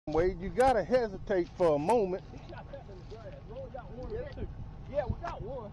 Wade, you gotta hesitate for a moment. He got that in the grass. We only got one or two. Yeah, we got one.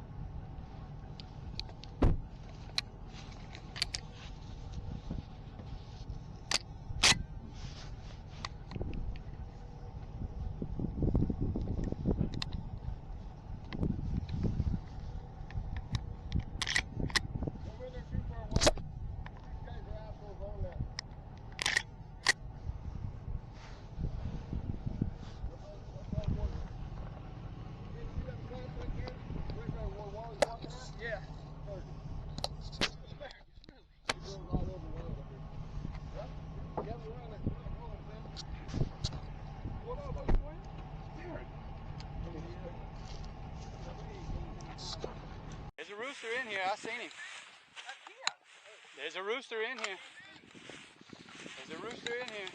There's a rooster in here. I seen him. There's a rooster in here. There's a rooster in here.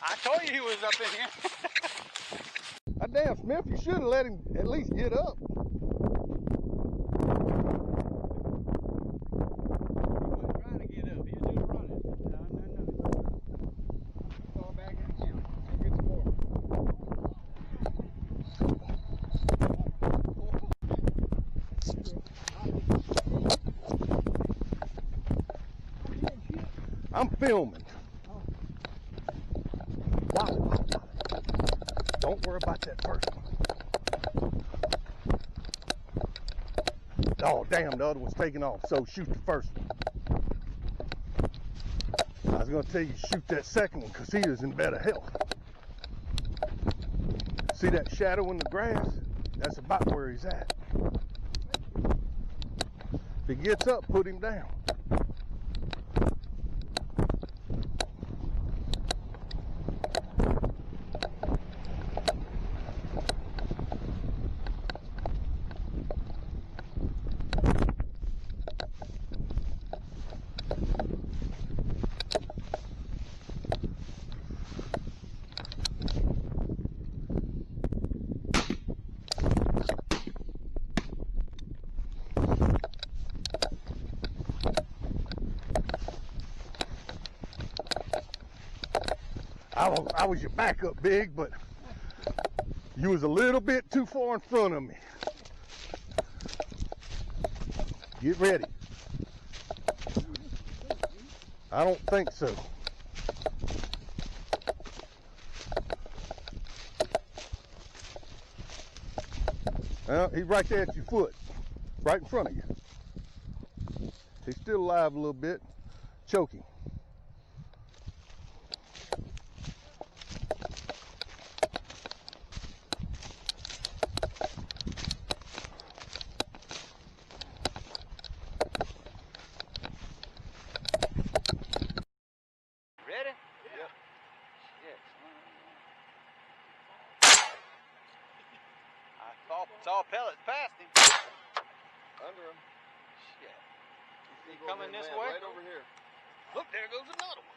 I told you he was up in here. God damn, Smith, you should have let him at least get up. I'm filming. Wow. Don't worry about that first one. Oh, damn, the other one's taking off, so shoot the first one. I was going to tell you shoot that second one because he is in better health. See that shadow in the grass? That's about where he's at. If he gets up, put him down. I was your backup, Big, but you was a little bit too far in front of me. Get ready. I don't think so. Well, he's right there at your foot, right in front of you. He's still alive a little bit, choking. Saw pellets past him. Under him. Shit. Is he coming this way? Right over here. Look, there goes another one.